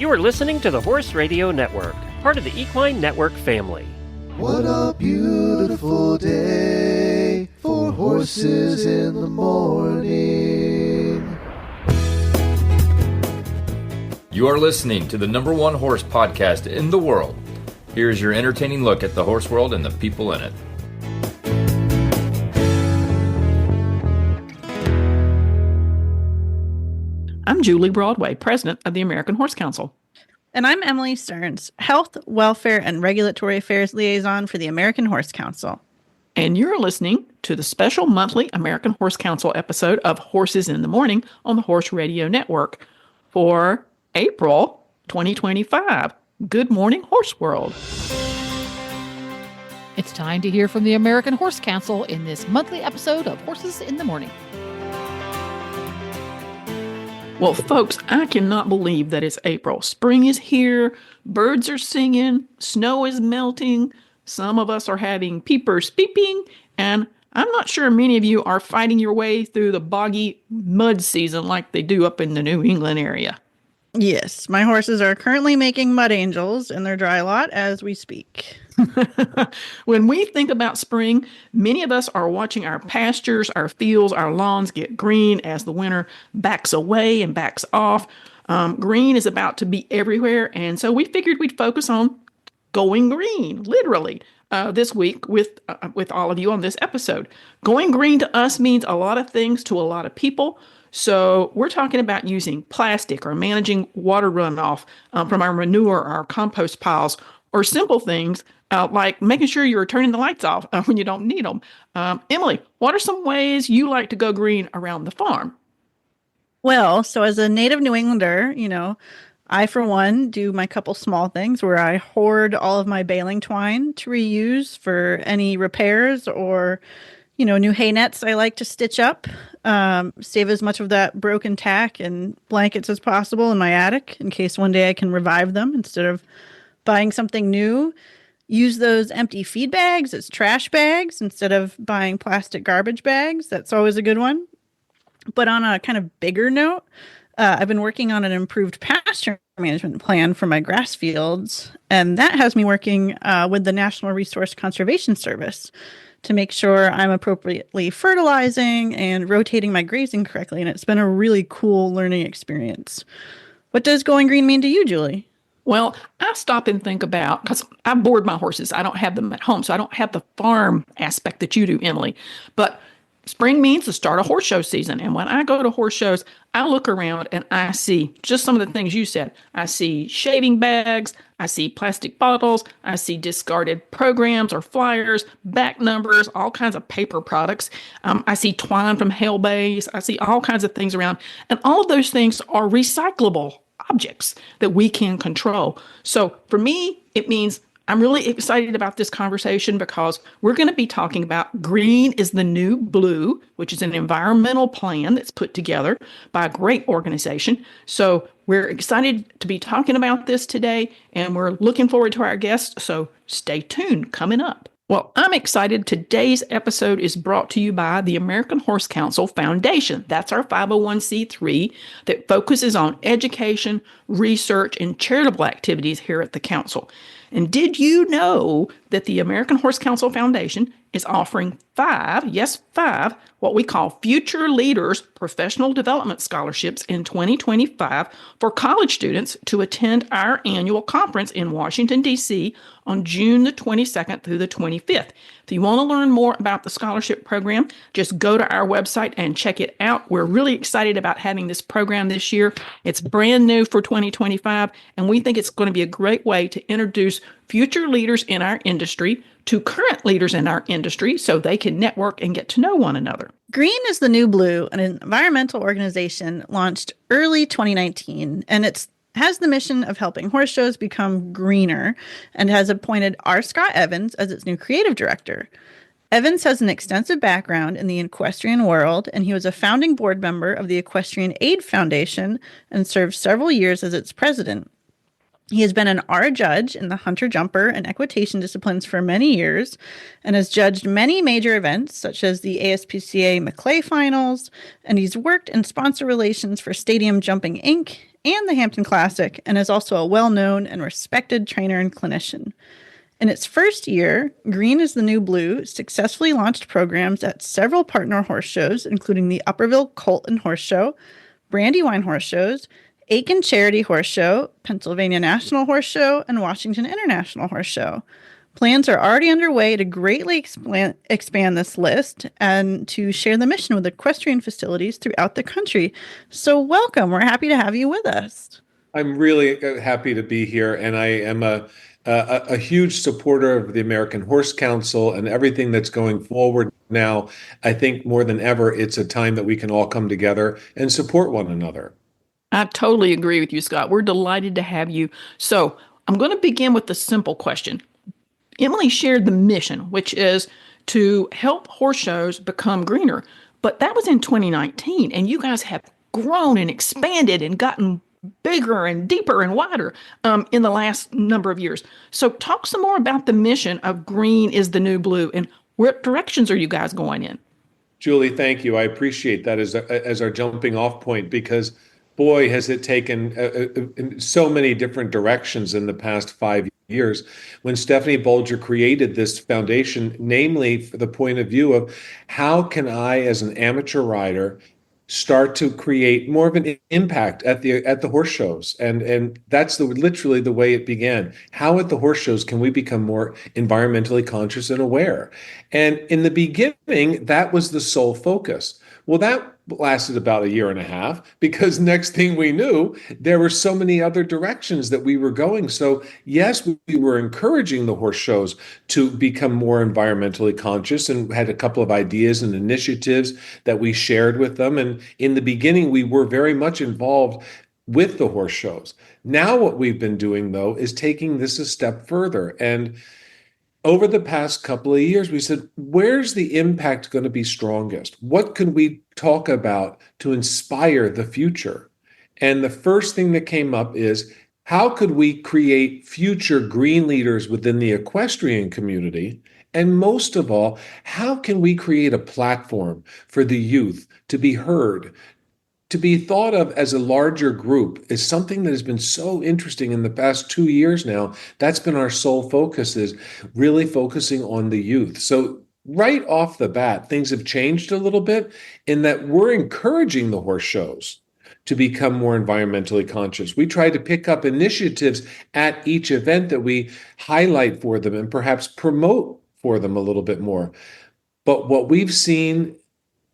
You are listening to the Horse Radio Network, part of the Equine Network family. What a beautiful day for horses in the morning. You are listening to the #1 horse podcast in the world. Here's your entertaining look at the horse world and the people in it. I'm Julie Broadway, president of the American Horse Council. And I'm Emily Stearns, Health, Welfare, and Regulatory Affairs Liaison for the American Horse Council. And you're listening to the special monthly American Horse Council episode of Horses in the Morning on the Horse Radio Network for April 2025. Good morning, Horse World. It's time to hear from the American Horse Council in this monthly episode of Horses in the Morning. Well, folks, I cannot believe that it's April. Spring is here, birds are singing, snow is melting, some of us are having peepers peeping, and I'm not sure many of you are fighting your way through the boggy mud season like they do up in the New England area. Yes, my horses are currently making mud angels in their dry lot as we speak. When we think about spring, many of us are watching our pastures, our fields, our lawns get green as the winter backs away and backs off. Green is about to be everywhere, and so we figured we'd focus on going green, literally, this week with all of you on this episode. Going green to us means a lot of things to a lot of people. So we're talking about using plastic or managing water runoff from our manure or our compost piles, or simple things like making sure you're turning the lights off when you don't need them. Emily, what are some ways you like to go green around the farm? Well, so as a native New Englander, I, for one, do my couple small things where I hoard all of my baling twine to reuse for any repairs or, new hay nets I like to stitch up. Save as much of that broken tack and blankets as possible in my attic in case one day I can revive them instead of buying something new. Use those empty feed bags as trash bags instead of buying plastic garbage bags. That's always a good one. But on a kind of bigger note, I've been working on an improved pasture management plan for my grass fields, and that has me working with the National Resource Conservation Service to make sure I'm appropriately fertilizing and rotating my grazing correctly, and it's been a really cool learning experience. What does going green mean to you, Julie? Well, I stop and think about, because I board my horses. I don't have them at home, so I don't have the farm aspect that you do, Emily. But spring means the start of horse show season. And when I go to horse shows, I look around and I see just some of the things you said. I see shaving bags, I see plastic bottles, I see discarded programs or flyers, back numbers, all kinds of paper products. I see twine from hay bales. I see all kinds of things around. And all of those things are recyclable objects that we can control. So for me, it means I'm really excited about this conversation because we're going to be talking about Green is the New Blue, which is an environmental plan that's put together by a great organization. So we're excited to be talking about this today, and we're looking forward to our guests. So stay tuned coming up. Well, I'm excited. Today's episode is brought to you by the American Horse Council Foundation. That's our 501c3 that focuses on education, research, and charitable activities here at the council. And did you know that the American Horse Council Foundation is offering five, what we call Future Leaders Professional Development Scholarships in 2025 for college students to attend our annual conference in Washington, D.C. on June the 22nd through the 25th. If you want to learn more about the scholarship program, just go to our website and check it out. We're really excited about having this program this year. It's brand new for 2025, and we think it's going to be a great way to introduce future leaders in our industry to current leaders in our industry so they can network and get to know one another. Green is the New Blue, an environmental organization launched early 2019, and it has the mission of helping horse shows become greener and has appointed R. Scott Evans as its new creative director. Evans has an extensive background in the equestrian world, and he was a founding board member of the Equestrian Aid Foundation and served several years as its president. He has been an R judge in the hunter jumper and equitation disciplines for many years and has judged many major events such as the ASPCA Maclay Finals, and he's worked in sponsor relations for Stadium Jumping Inc. and the Hampton Classic, and is also a well-known and respected trainer and clinician. In its first year, Green is the New Blue successfully launched programs at several partner horse shows, including the Upperville Colt and Horse Show, Brandywine Horse Shows, Aiken Charity Horse Show, Pennsylvania National Horse Show, and Washington International Horse Show. Plans are already underway to greatly expand this list and to share the mission with equestrian facilities throughout the country. So welcome. We're happy to have you with us. I'm really happy to be here, and I am a huge supporter of the American Horse Council and everything that's going forward now. I think more than ever, it's a time that we can all come together and support one another. I totally agree with you, Scott. We're delighted to have you. So I'm going to begin with the simple question. Emily shared the mission, which is to help horse shows become greener. But that was in 2019, and you guys have grown and expanded and gotten bigger and deeper and wider in the last number of years. So talk some more about the mission of Green is the New Blue, and what directions are you guys going in? Julie, thank you. I appreciate that as our jumping off point, because boy, has it taken so many different directions in the past 5 years. When Stephanie Bolger created this foundation, namely for the point of view of how can I, as an amateur rider, start to create more of an impact at the horse shows, and that's literally the way it began. How at the horse shows can we become more environmentally conscious and aware? And in the beginning, that was the sole focus. Well, that lasted about 1.5 years because next thing we knew, there were so many other directions that we were going. So yes, we were encouraging the horse shows to become more environmentally conscious and had a couple of ideas and initiatives that we shared with them. And in the beginning, we were very much involved with the horse shows. Now what we've been doing, though, is taking this a step further. And over the past couple of years, we said, where's the impact going to be strongest? What can we talk about to inspire the future? And the first thing that came up is, how could we create future green leaders within the equestrian community? And most of all, how can we create a platform for the youth to be heard, to be thought of as a larger group? Is something that has been so interesting in the past 2 years now. That's been our sole focus, is really focusing on the youth. So right off the bat, things have changed a little bit in that we're encouraging the horse shows to become more environmentally conscious. We try to pick up initiatives at each event that we highlight for them and perhaps promote for them a little bit more. But what we've seen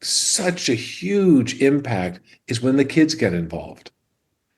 such a huge impact is when the kids get involved.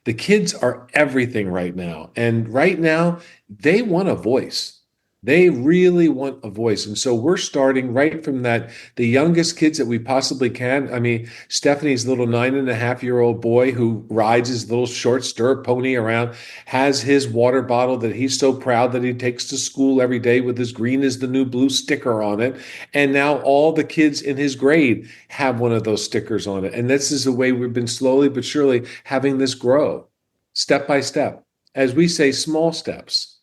The kids are everything right now. And right now, they want a voice. They really want a voice. And so we're starting right from that, the youngest kids that we possibly can. I mean, Stephanie's little 9.5-year-old boy who rides his little short stirrup pony around, has his water bottle that he's so proud that he takes to school every day with his Green is the New Blue sticker on it. And now all the kids in his grade have one of those stickers on it. And this is the way we've been slowly but surely having this grow, step by step. As we say, small steps.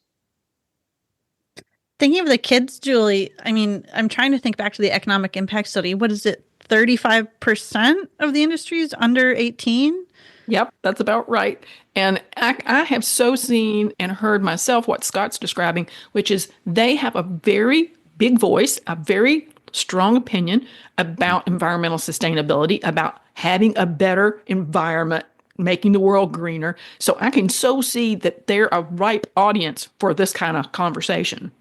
Thinking of the kids, Julie, I mean, I'm trying to think back to the economic impact study. What is it? 35% of the industry is under 18? Yep, that's about right. And I have so seen and heard myself what Scott's describing, which is they have a very big voice, a very strong opinion about environmental sustainability, about having a better environment, making the world greener. So I can so see that they're a ripe audience for this kind of conversation.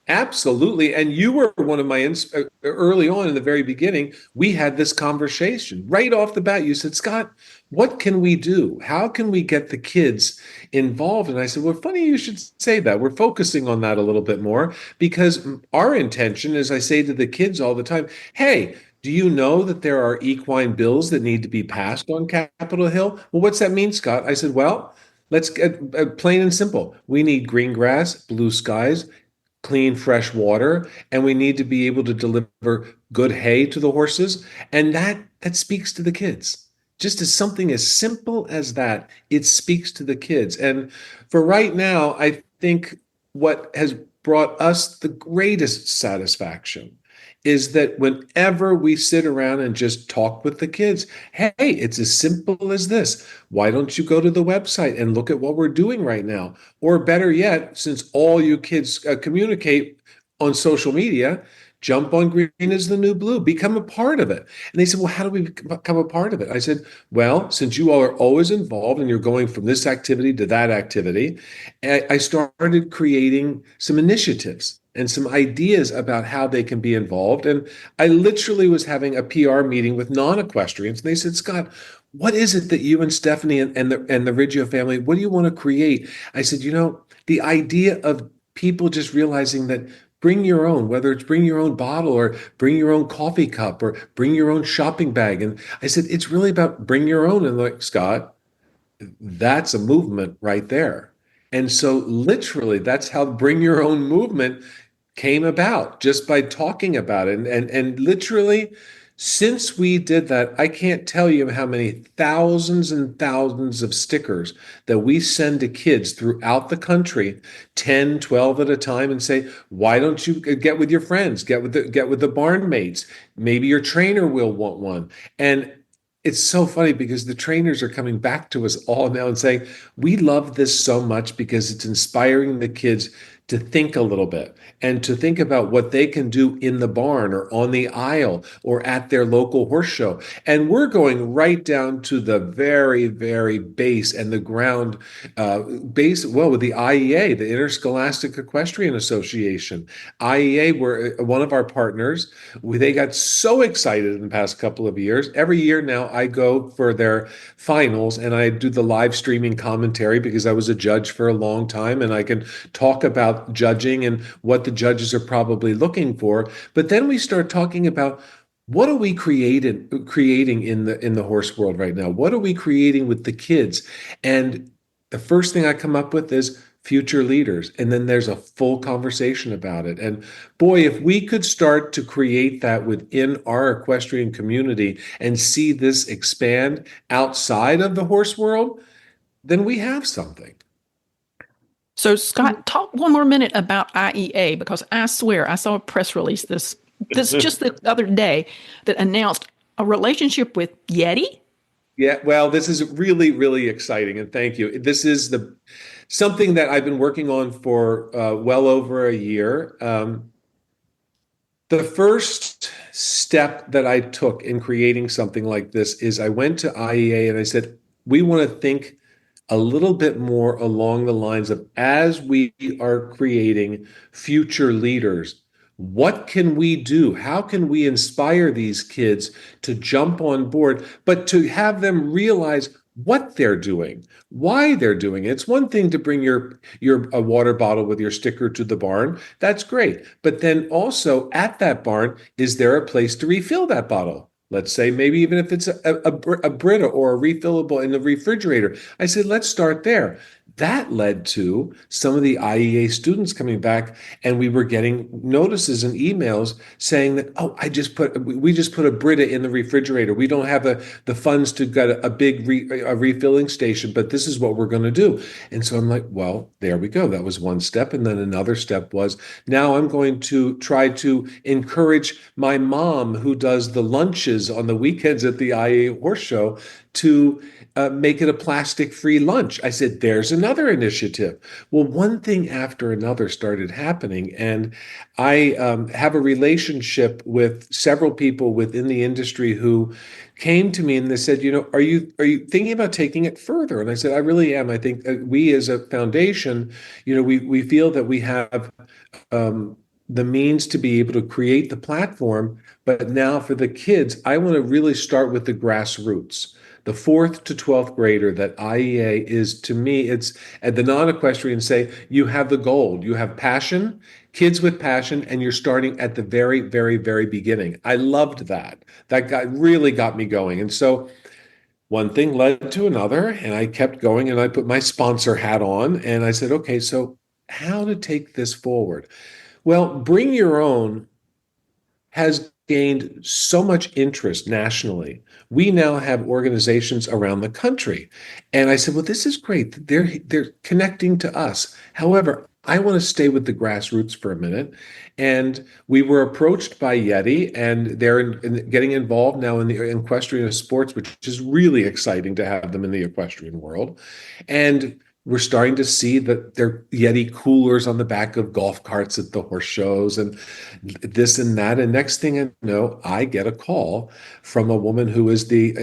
Absolutely. And you were one of my early on in the very beginning. We had this conversation right off the bat. You said, Scott, what can we do? How can we get the kids involved? And I said, well, funny you should say that. We're focusing on that a little bit more because our intention, as I say to the kids all the time, hey, do you know that there are equine bills that need to be passed on Capitol Hill? Well, what's that mean, Scott? I said, well, let's get plain and simple. We need green grass, blue skies, clean, fresh water, and we need to be able to deliver good hay to the horses. And that speaks to the kids. just as something as simple as that, it speaks to the kids. And for right now, I think what has brought us the greatest satisfaction is that whenever we sit around and just talk with the kids, hey, it's as simple as this. Why don't you go to the website and look at what we're doing right now? Or better yet, since all you kids communicate on social media, jump on Green is the New Blue, become a part of it. And they said, well, how do we become a part of it? I said, well, since you all are always involved and you're going from this activity to that activity, I started creating some initiatives and some ideas about how they can be involved. And I literally was having a PR meeting with non-equestrians. And they said, Scott, what is it that you and Stephanie and the Riggio family, what do you want to create? I said, the idea of people just realizing that bring your own, whether it's bring your own bottle or bring your own coffee cup or bring your own shopping bag. And I said, it's really about bring your own. And like, Scott, that's a movement right there. And so literally that's how bring your own movement came about, just by talking about it. And literally, since we did that, I can't tell you how many thousands and thousands of stickers that we send to kids throughout the country, 10, 12 at a time, and say, why don't you get with your friends, get with the barn mates? Maybe your trainer will want one. And it's so funny because the trainers are coming back to us all now and saying, we love this so much because it's inspiring the kids to think a little bit and to think about what they can do in the barn or on the aisle or at their local horse show. And we're going right down to the very, very base and the ground base, well, with the IEA, the Interscholastic Equestrian Association. IEA were one of our partners. They got so excited in the past couple of years. Every year now I go for their finals and I do the live streaming commentary because I was a judge for a long time and I can talk about judging and what the judges are probably looking for. But then we start talking about what are we creating in the horse world right now? What are we creating with the kids? And the first thing I come up with is future leaders. And then there's a full conversation about it. And boy, if we could start to create that within our equestrian community and see this expand outside of the horse world, then we have something. So, Scott, talk one more minute about IEA, because I swear I saw a press release this just the other day that announced a relationship with Yeti. Yeah, well, this is really, really exciting, and thank you. This is something that I've been working on for well over a year. The first step that I took in creating something like this is I went to IEA and I said, we want to think a little bit more along the lines of, as we are creating future leaders, what can we do? How can we inspire these kids to jump on board, but to have them realize what they're doing, why they're doing it? It's one thing to bring your a water bottle with your sticker to the barn. That's great. But then also at that barn, is there a place to refill that bottle? Let's say maybe even if it's a Brita or a refillable in the refrigerator. I said, let's start there. That led to some of the IEA students coming back, and we were getting notices and emails saying that, oh, we just put a Brita in the refrigerator. We don't have the funds to get a big refilling station, but this is what we're going to do. And so I'm like, well, there we go. That was one step. And then another step was, now I'm going to try to encourage my mom, who does the lunches on the weekends at the IEA horse show, to make it a plastic-free lunch. I said, there's another initiative. Well, one thing after another started happening, and I have a relationship with several people within the industry who came to me and they said, are you thinking about taking it further? And I said, I really am. I think we as a foundation, we feel that we have the means to be able to create the platform, but now for the kids, I want to really start with the grassroots. The 4th to 12th grader that IEA is, to me, it's at the non-equestrian say, you have the gold, you have passion, kids with passion, and you're starting at the very, very, very beginning. I loved that. That really got me going. And so one thing led to another, and I kept going, and I put my sponsor hat on, and I said, okay, so how to take this forward? Well, Bring Your Own has gained so much interest nationally. We now have organizations around the country. And I said, well, this is great. They're connecting to us. However, I want to stay with the grassroots for a minute. And we were approached by Yeti, and they're getting involved now in the equestrian sports, which is really exciting to have them in the equestrian world. And we're starting to see that there are Yeti coolers on the back of golf carts at the horse shows and this and that. And next thing I know, I get a call from a woman who is the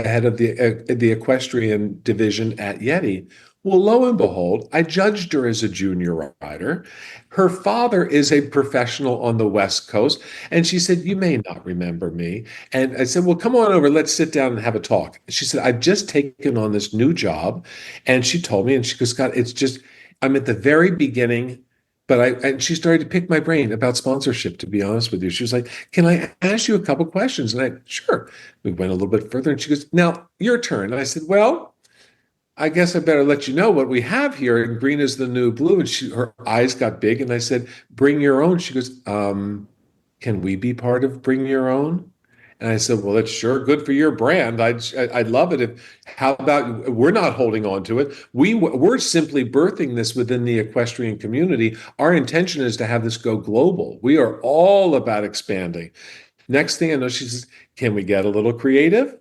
head of the equestrian division at Yeti. Well, lo and behold, I judged her as a junior rider. Her father is a professional on the West Coast. And she said, you may not remember me. And I said, well, come on over. Let's sit down and have a talk. She said, I've just taken on this new job. And she told me, and she goes, Scott, it's just, I'm at the very beginning. And she started to pick my brain about sponsorship, to be honest with you. She was like, can I ask you a couple questions? And sure. We went a little bit further. And she goes, now, your turn. And I said, well, I guess I better let you know what we have here. And green is the new blue. And her eyes got big. And I said, bring your own. She goes, can we be part of Bring Your Own? And I said, well, that's sure good for your brand. I'd love it. How about we're not holding on to it. We're simply birthing this within the equestrian community. Our intention is to have this go global. We are all about expanding. Next thing I know, she says, can we get a little creative?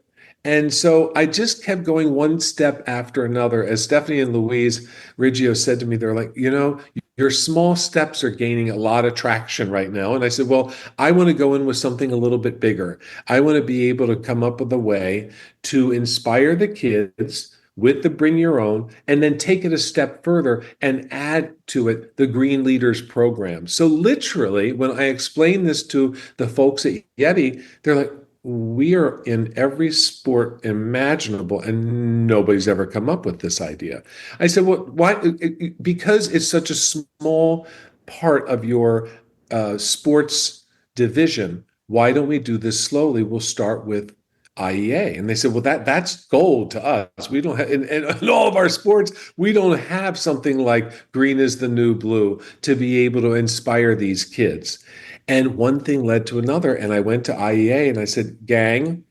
And so I just kept going one step after another. As Stephanie and Louise Riggio said to me, they're like, your small steps are gaining a lot of traction right now. And I said, well, I want to go in with something a little bit bigger. I want to be able to come up with a way to inspire the kids with the Bring Your Own, and then take it a step further and add to it the Green Leaders program. So literally, when I explain this to the folks at Yeti, they're like, we are in every sport imaginable, and nobody's ever come up with this idea. I said, well, why? Because it's such a small part of your sports division. Why don't we do this slowly? We'll start with IEA. And they said, well, that's gold to us. We don't have, in all of our sports, we don't have something like green is the new blue to be able to inspire these kids. And one thing led to another. And I went to IEA and I said, gang,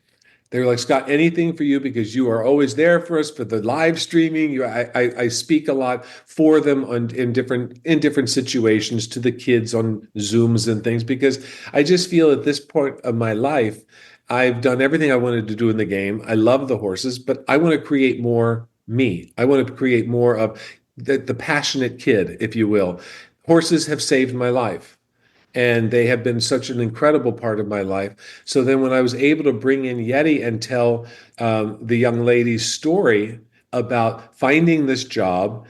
they were like, Scott, anything for you, because you are always there for us for the live streaming. I speak a lot for them in different situations to the kids on Zooms and things, because I just feel at this point of my life, I've done everything I wanted to do in the game. I love the horses, but I want to create more me. I want to create more of the passionate kid, if you will. Horses have saved my life. And they have been such an incredible part of my life. So then when I was able to bring in Yeti and tell the young lady's story about finding this job,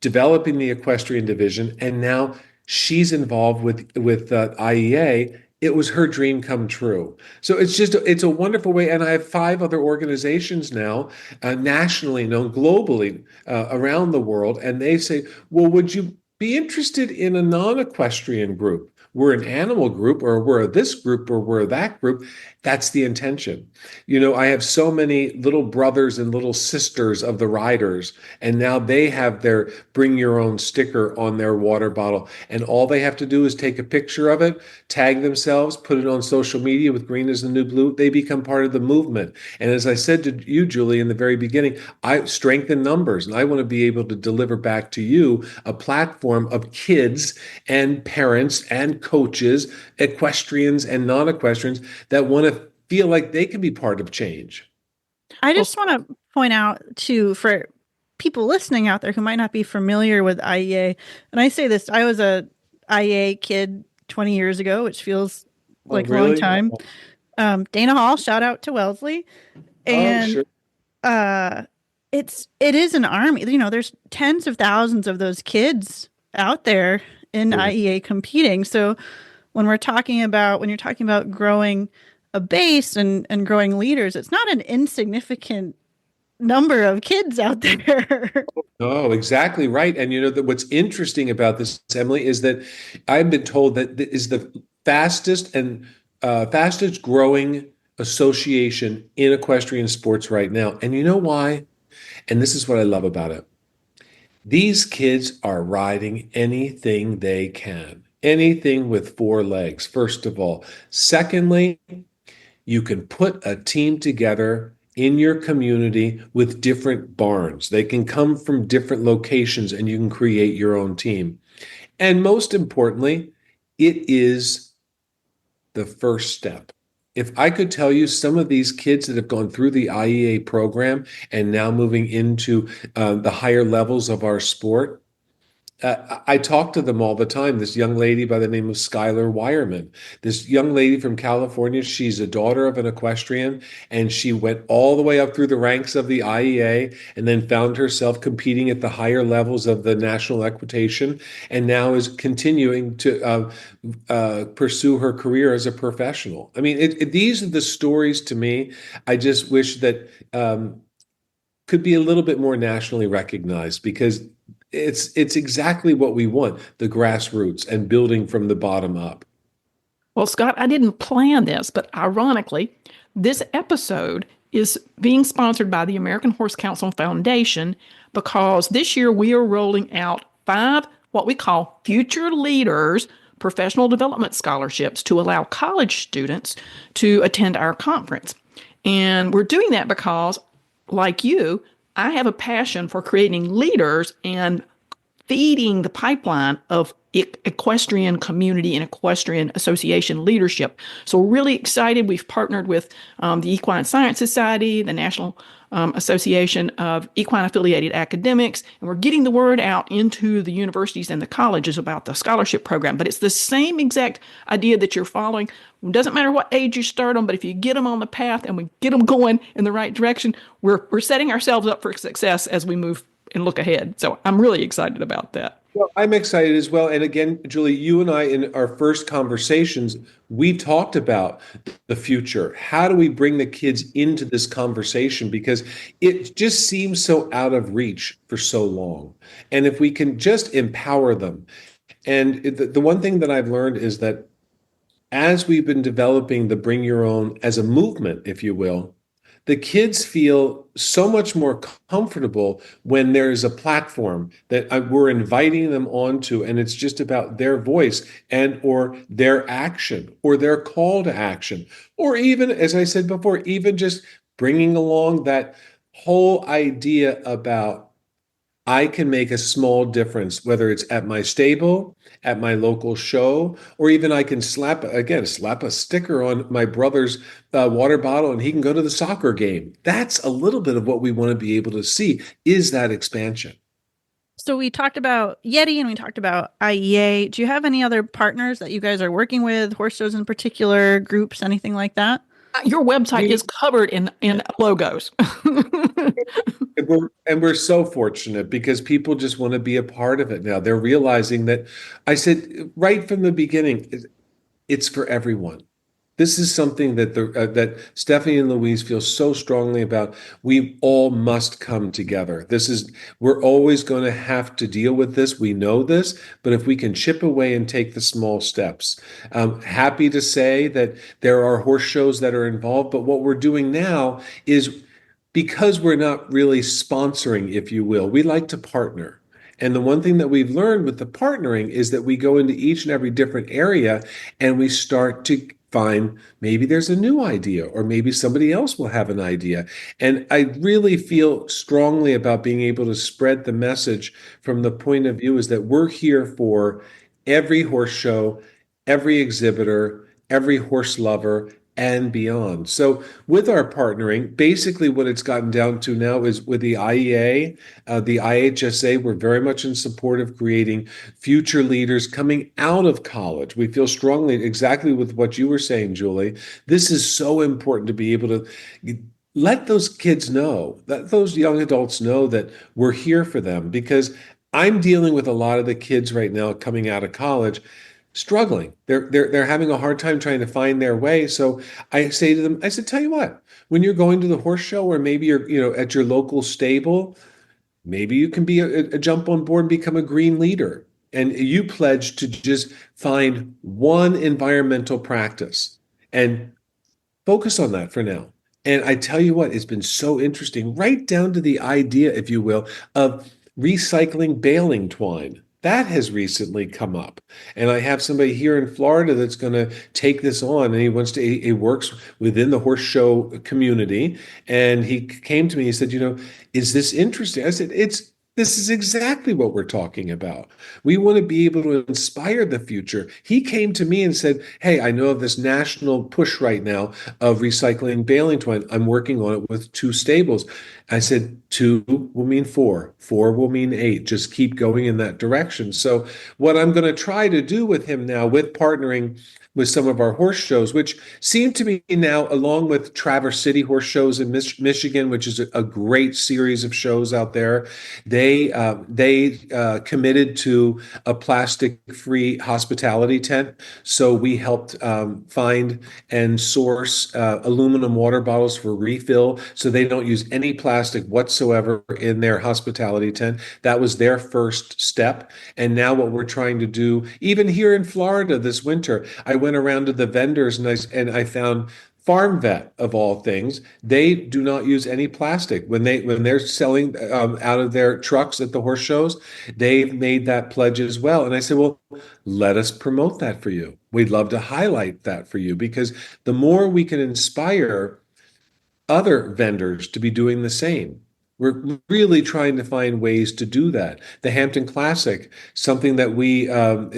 developing the equestrian division, and now she's involved with IEA, it was her dream come true. So it's a wonderful way. And I have 5 other organizations now, nationally known, globally, around the world. And they say, well, would you be interested in a non-equestrian group? We're an animal group, or we're this group, or we're that group. That's the intention. I have so many little brothers and little sisters of the riders, and now they have their Bring Your Own sticker on their water bottle. And all they have to do is take a picture of it, tag themselves, put it on social media with Green is the New Blue. They become part of the movement. And as I said to you, Julie, in the very beginning, I strengthen numbers, and I want to be able to deliver back to you a platform of kids and parents and coaches, equestrians and non-equestrians, that want to feel like they can be part of change. I just want to point out too, for people listening out there who might not be familiar with IEA, and I say this, I was a IEA kid 20 years ago, which feels like a long time. Dana Hall, shout out to Wellesley. And sure. It is an army. There's tens of thousands of those kids out there in IEA competing. So when you're talking about growing a base and growing leaders, it's not an insignificant number of kids out there. Oh, exactly right. And what's interesting about this, Emily, is that I've been told that this is the fastest growing association in equestrian sports right now. And you know why? And this is what I love about it. These kids are riding anything they can. Anything with four legs, first of all. Secondly, you can put a team together in your community with different barns. They can come from different locations and you can create your own team. And most importantly, it is the first step. If I could tell you some of these kids that have gone through the IEA program and now moving into the higher levels of our sport, I talk to them all the time. This young lady by the name of Skylar Wireman, this young lady from California, she's a daughter of an equestrian, and she went all the way up through the ranks of the IEA and then found herself competing at the higher levels of the national equitation, and now is continuing to pursue her career as a professional. I mean, these are the stories to me. I just wish that could be a little bit more nationally recognized, because it's exactly what we want, the grassroots and building from the bottom up. Well, Scott, I didn't plan this, but ironically, this episode is being sponsored by the American Horse Council Foundation, because this year we are rolling out 5 what we call Future Leaders professional development scholarships to allow college students to attend our conference. And we're doing that because, like you, I have a passion for creating leaders and feeding the pipeline of equestrian community and equestrian association leadership. So we're really excited. We've partnered with the Equine Science Society, the National Association of Equine Affiliated Academics, and we're getting the word out into the universities and the colleges about the scholarship program. But it's the same exact idea that you're following. It doesn't matter what age you start them, but if you get them on the path and we get them going in the right direction, we're setting ourselves up for success as we move and look ahead. So I'm really excited about that. Well, I'm excited as well. And again, Julie, you and I, in our first conversations, we talked about the future. How do we bring the kids into this conversation? Because it just seems so out of reach for so long. And if we can just empower them. And the one thing that I've learned is that as we've been developing the Bring Your Own as a movement, if you will, the kids feel so much more comfortable when there's a platform that we're inviting them onto, and it's just about their voice and or their action or their call to action, or even, as I said before, even just bringing along that whole idea about I can make a small difference, whether it's at my stable, at my local show, or even I can slap a sticker on my brother's water bottle and he can go to the soccer game. That's a little bit of what we want to be able to see, is that expansion. So we talked about Yeti and we talked about IEA. Do you have any other partners that you guys are working with, horse shows in particular, groups, anything like that? Your website is covered in logos. And we're so fortunate because people just want to be a part of it now. They're realizing that, I said right from the beginning, it's for everyone. This is something that that Stephanie and Louise feel so strongly about. We all must come together. We're always going to have to deal with this. We know this, but if we can chip away and take the small steps. I'm happy to say that there are horse shows that are involved, but what we're doing now is, because we're not really sponsoring, if you will, we like to partner. And the one thing that we've learned with the partnering is that we go into each and every different area and we start to find maybe there's a new idea, or maybe somebody else will have an idea. And I really feel strongly about being able to spread the message from the point of view is that we're here for every horse show, every exhibitor, every horse lover, and beyond. So with our partnering, basically what it's gotten down to now is with the IEA, the IHSA, we're very much in support of creating future leaders coming out of college. We feel strongly exactly with what you were saying, Julie. This is so important to be able to let those kids know, let those young adults know that we're here for them, because I'm dealing with a lot of the kids right now coming out of college struggling. They're having a hard time trying to find their way. So I say to them, I said, tell you what, when you're going to the horse show, or maybe you're at your local stable, maybe you can be a jump on board and become a green leader. And you pledge to just find one environmental practice and focus on that for now. And I tell you what, it's been so interesting, right down to the idea, if you will, of recycling baling twine. That has recently come up. And I have somebody here in Florida that's going to take this on, and he works within the horse show community. And he came to me, he said, is this interesting? I said, this is exactly what we're talking about. We want to be able to inspire the future. He came to me and said, hey, I know of this national push right now of recycling baling twine. I'm working on it with 2 stables. I said, 2 will mean 4, 4 will mean 8. Just keep going in that direction. So what I'm going to try to do with him now, with partnering with some of our horse shows, which seem to be now, along with Traverse City horse shows in Michigan, which is a great series of shows out there. They committed to a plastic-free hospitality tent. So we helped find and source aluminum water bottles for refill, so they don't use any plastic whatsoever in their hospitality tent. That was their first step. And now what we're trying to do, even here in Florida this winter, I went around to the vendors and I found Farm Vet, of all things. They do not use any plastic when they're selling out of their trucks at the horse shows. They've made that pledge as well. And I said, well, let us promote that for you. We'd love to highlight that for you, because the more we can inspire other vendors to be doing the same. We're really trying to find ways to do that. The Hampton Classic, something that we,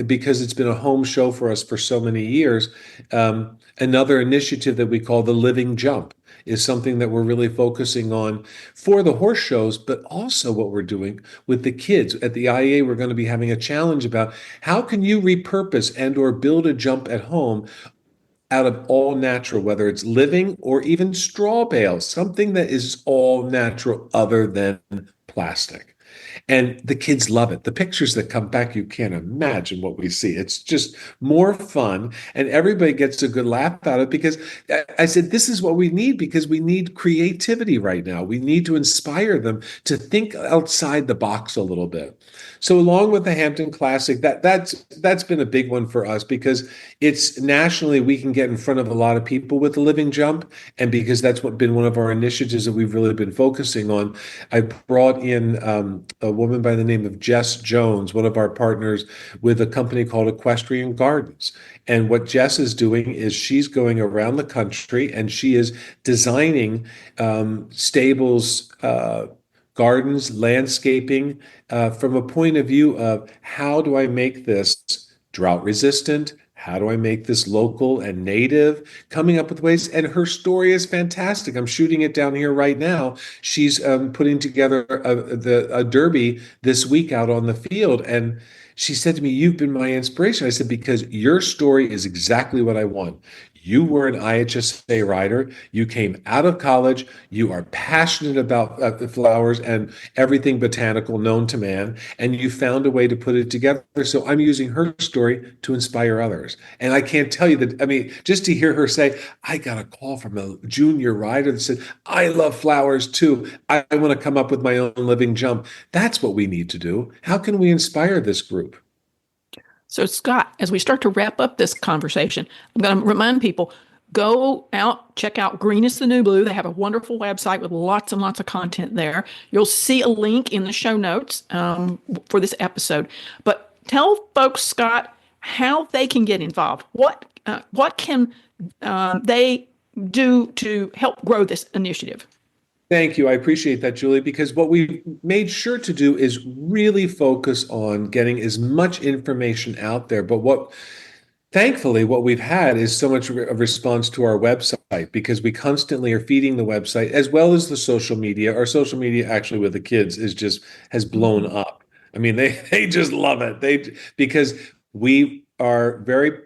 because it's been a home show for us for so many years, another initiative that we call the Living Jump is something that we're really focusing on for the horse shows, but also what we're doing with the kids. At the IEA, we're going to be having a challenge about how can you repurpose and or build a jump at home out of all natural, whether it's living or even straw bales, something that is all natural other than plastic. And the kids love it. The pictures that come back, you can't imagine what we see. It's just more fun, and everybody gets a good laugh out of it, because I said, this is what we need, because we need creativity right now. We need to inspire them to think outside the box a little bit. So along with the Hampton Classic, that's been a big one for us, because it's nationally, we can get in front of a lot of people with the Living Jump. And because that's been one of our initiatives that we've really been focusing on, I brought in a woman by the name of Jess Jones, one of our partners with a company called Equestrian Gardens. And what Jess is doing is she's going around the country and she is designing stables, gardens, landscaping, from a point of view of how do I make this drought resistant? How do I make this local and native? Coming up with ways. And her story is fantastic. I'm shooting it down here right now. She's putting together a derby this week out on the field. And she said to me, you've been my inspiration. I said, because your story is exactly what I want. You were an IHSA rider. You came out of college. You are passionate about the flowers and everything botanical known to man, and you found a way to put it together. So I'm using her story to inspire others. And I can't tell you that, I mean, just to hear her say, I got a call from a junior rider that said, I love flowers too. I want to come up with my own Living Jump. That's what we need to do. How can we inspire this group? So, Scott, as we start to wrap up this conversation, I'm going to remind people, go out, check out Green is the New Blue. They have a wonderful website with lots and lots of content there. You'll see a link in the show notes for this episode. But tell folks, Scott, how they can get involved. What can they do to help grow this initiative? Thank you. I appreciate that, Julie, because what we made sure to do is really focus on getting as much information out there. But thankfully, what we've had is so much of response to our website, because we constantly are feeding the website as well as the social media. Our social media actually with the kids has blown up. I mean, they just love it. Because we are very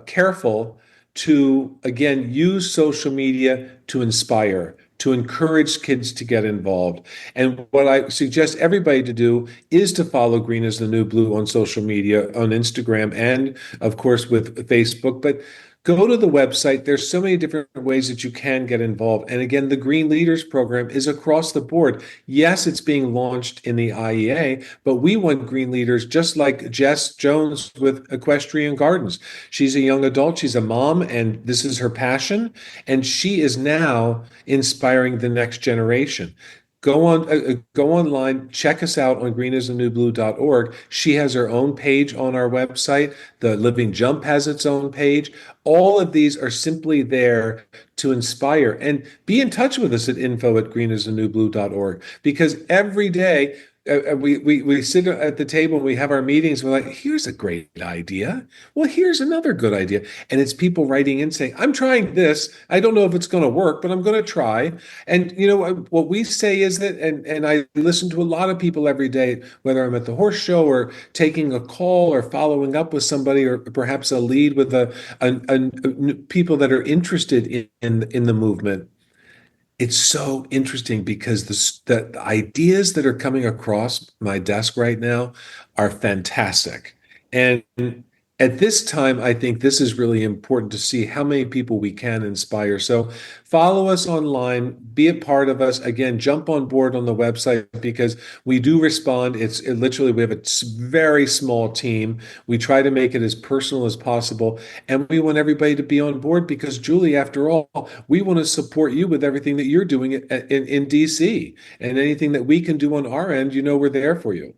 careful to, again, use social media to inspire, to encourage kids to get involved. And what I suggest everybody to do is to follow Green is the New Blue on social media, on Instagram, and of course with Facebook. But go to the website. There's so many different ways that you can get involved. And again, the Green Leaders Program is across the board. Yes, it's being launched in the IEA, but we want green leaders just like Jess Jones with Equestrian Gardens. She's a young adult. She's a mom, and this is her passion. And she is now inspiring the next generation. go online, check us out on greenistheNewBlue.org. She has her own page on our website. The Living Jump has its own page. All of these are simply there to inspire, and be in touch with us at info@greenistheNewBlue.org, because every day we sit at the table and we have our meetings. We're like, here's a great idea. Well, here's another good idea. And it's people writing in saying, I'm trying this. I don't know if it's going to work, but I'm going to try. And what we say is that, and I listen to a lot of people every day, whether I'm at the horse show or taking a call or following up with somebody, or perhaps a lead with people that are interested in the movement. It's so interesting because the ideas that are coming across my desk right now are fantastic. And at this time, I think this is really important to see how many people we can inspire. So follow us online, be a part of us. Again, jump on board on the website, because we do respond. Literally, we have a very small team. We try to make it as personal as possible. And we want everybody to be on board because, Julie, after all, we want to support you with everything that you're doing in DC. And anything that we can do on our end, we're there for you.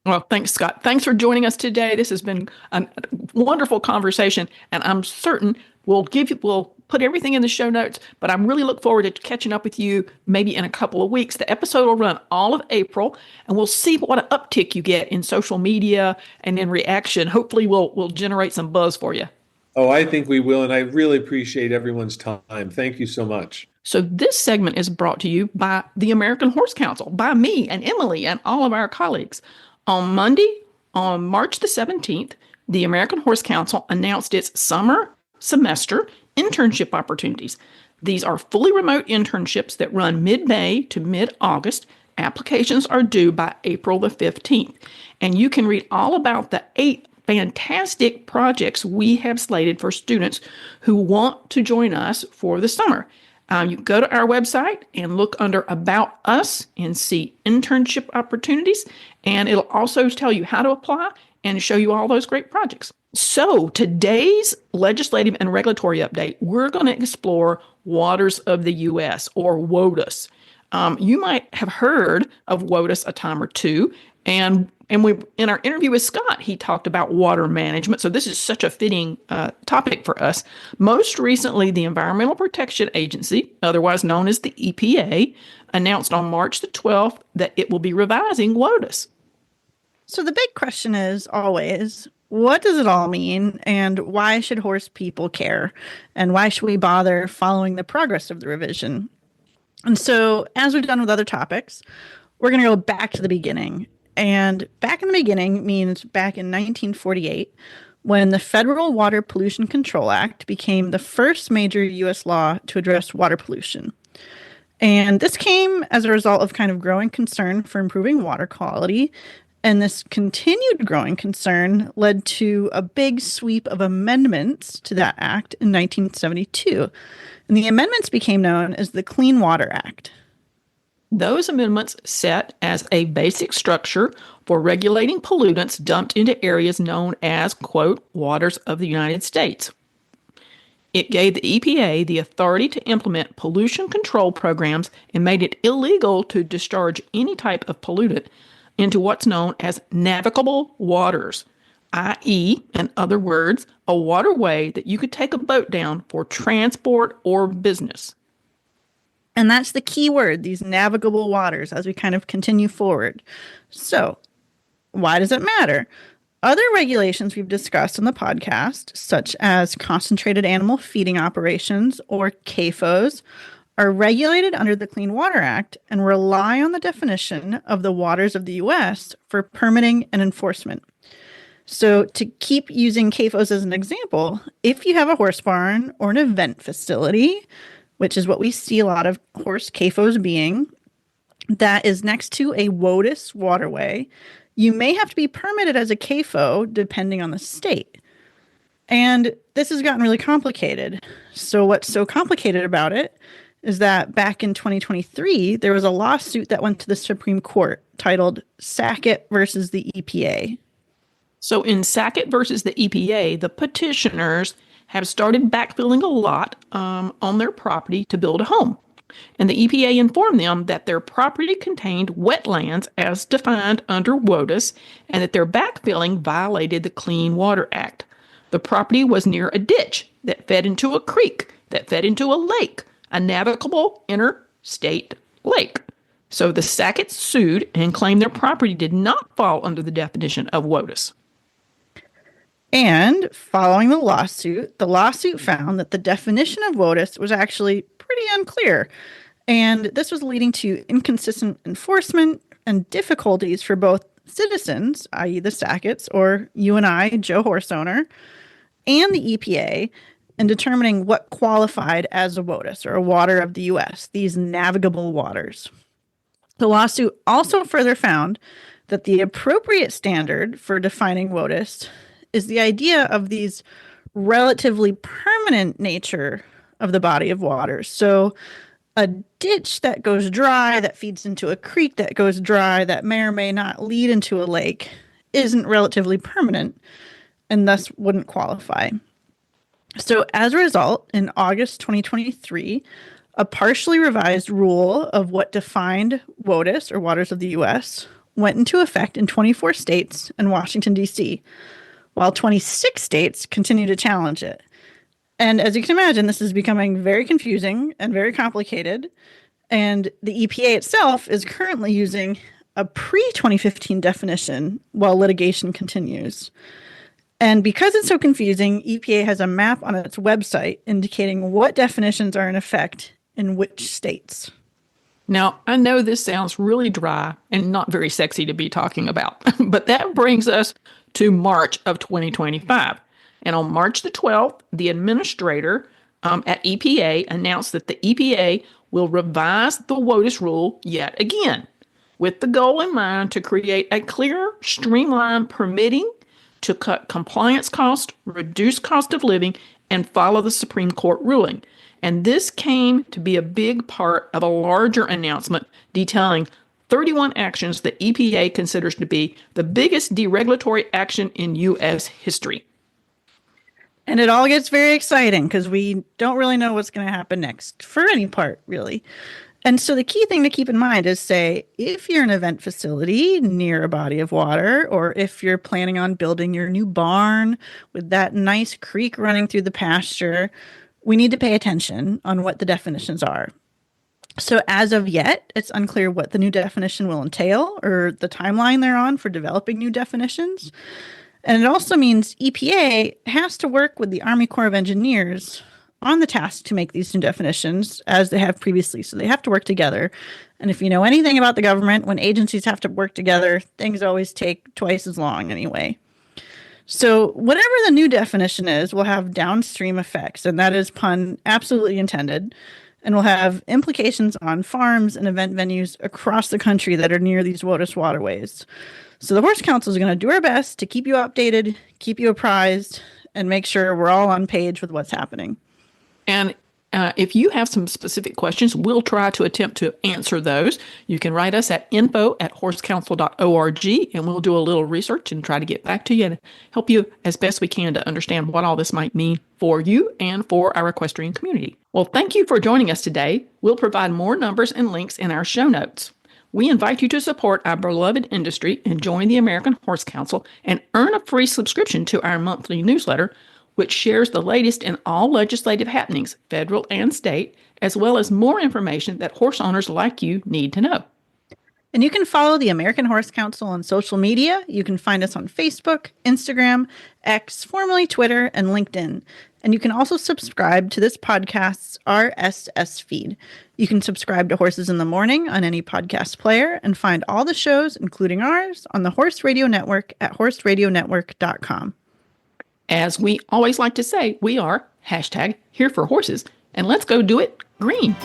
Well, thanks, Scott. Thanks for joining us today. This has been a wonderful conversation, and I'm certain we'll put everything in the show notes, but I'm really look forward to catching up with you maybe in a couple of weeks. The episode will run all of April, and we'll see what an uptick you get in social media and in reaction. Hopefully we'll generate some buzz for you. Oh, I think we will, and I really appreciate everyone's time. Thank you so much. So this segment is brought to you by the American Horse Council, by me and Emily and all of our colleagues. On Monday, on March the 17th, the American Horse Council announced its summer semester internship opportunities. These are fully remote internships that run mid-May to mid-August. Applications are due by April the 15th. And you can read all about the 8 fantastic projects we have slated for students who want to join us for the summer. You can go to our website and look under About Us and see internship opportunities. And it'll also tell you how to apply and show you all those great projects. So today's legislative and regulatory update, we're going to explore waters of the U.S., or WOTUS. You might have heard of WOTUS a time or two. And we, in our interview with Scott, he talked about water management. So this is such a fitting topic for us. Most recently, the Environmental Protection Agency, otherwise known as the EPA, announced on March the 12th that it will be revising WOTUS. So the big question is always, what does it all mean, and why should horse people care? And why should we bother following the progress of the revision? And so, as we've done with other topics, we're going to go back to the beginning. And back in the beginning means back in 1948, when the Federal Water Pollution Control Act became the first major U.S. law to address water pollution. And this came as a result of kind of growing concern for improving water quality. And this continued growing concern led to a big sweep of amendments to that act in 1972. And the amendments became known as the Clean Water Act. Those amendments set as a basic structure for regulating pollutants dumped into areas known as, quote, waters of the United States. It gave the EPA the authority to implement pollution control programs and made it illegal to discharge any type of pollutant into what's known as navigable waters, i.e., in other words, a waterway that you could take a boat down for transport or business. And that's the key word, these navigable waters, as we kind of continue forward. So, why does it matter? Other regulations we've discussed on the podcast, such as concentrated animal feeding operations, or CAFOs, are regulated under the Clean Water Act and rely on the definition of the waters of the U.S. for permitting and enforcement. So to keep using CAFOs as an example, if you have a horse barn or an event facility, which is what we see a lot of horse CAFOs being, that is next to a WOTUS waterway, you may have to be permitted as a CAFO depending on the state. And this has gotten really complicated. So what's so complicated about it is that back in 2023, there was a lawsuit that went to the Supreme Court titled Sackett versus the EPA. So in Sackett versus the EPA, the petitioners have started backfilling a lot on their property to build a home. And the EPA informed them that their property contained wetlands as defined under WOTUS and that their backfilling violated the Clean Water Act. The property was near a ditch that fed into a creek that fed into a lake, a navigable interstate lake. So the Sacketts sued and claimed their property did not fall under the definition of WOTUS. And following the lawsuit found that the definition of WOTUS was actually pretty unclear. And this was leading to inconsistent enforcement and difficulties for both citizens, i.e. the Sacketts, or you and I, Joe Horse Owner, and the EPA in determining what qualified as a WOTUS, or a water of the U.S., these navigable waters. The lawsuit also further found that the appropriate standard for defining WOTUS is the idea of these relatively permanent nature of the body of water. So a ditch that goes dry, that feeds into a creek that goes dry, that may or may not lead into a lake, isn't relatively permanent and thus wouldn't qualify. So as a result, in August 2023, a partially revised rule of what defined WOTUS, or waters of the U.S., went into effect in 24 states and Washington, D.C., while 26 states continue to challenge it. And as you can imagine, this is becoming very confusing and very complicated. And the EPA itself is currently using a pre-2015 definition while litigation continues. And because it's so confusing, EPA has a map on its website indicating what definitions are in effect in which states. Now, I know this sounds really dry and not very sexy to be talking about, but that brings us to March of 2025. And on March the 12th, the administrator at EPA announced that the EPA will revise the WOTUS rule yet again, with the goal in mind to create a clearer, streamlined permitting to cut compliance costs, reduce cost of living, and follow the Supreme Court ruling. And this came to be a big part of a larger announcement detailing 31 actions that EPA considers to be the biggest deregulatory action in U.S. history. And it all gets very exciting because we don't really know what's going to happen next for any part, really. And so the key thing to keep in mind is, say, if you're an event facility near a body of water, or if you're planning on building your new barn with that nice creek running through the pasture, we need to pay attention on what the definitions are. So as of yet, it's unclear what the new definition will entail or the timeline they're on for developing new definitions. And it also means EPA has to work with the Army Corps of Engineers on the task to make these new definitions as they have previously. So they have to work together. And if you know anything about the government, when agencies have to work together, things always take twice as long anyway. So whatever the new definition is will have downstream effects, and that is pun absolutely intended, and will have implications on farms and event venues across the country that are near these WOTUS waterways. So the Horse Council is going to do our best to keep you updated, keep you apprised, and make sure we're all on page with what's happening. And if you have some specific questions, we'll try to attempt to answer those. You can write us at info@horsecouncil.org, and we'll do a little research and try to get back to you and help you as best we can to understand what all this might mean for you and for our equestrian community. Well, thank you for joining us today. We'll provide more numbers and links in our show notes. We invite you to support our beloved industry and join the American Horse Council and earn a free subscription to our monthly newsletter, which shares the latest in all legislative happenings, federal and state, as well as more information that horse owners like you need to know. And you can follow the American Horse Council on social media. You can find us on Facebook, Instagram, X, formerly Twitter, and LinkedIn. And you can also subscribe to this podcast's RSS feed. You can subscribe to Horses in the Morning on any podcast player and find all the shows, including ours, on the Horse Radio Network at horseradionetwork.com. As we always like to say, we are #here for horses, and let's go do it green.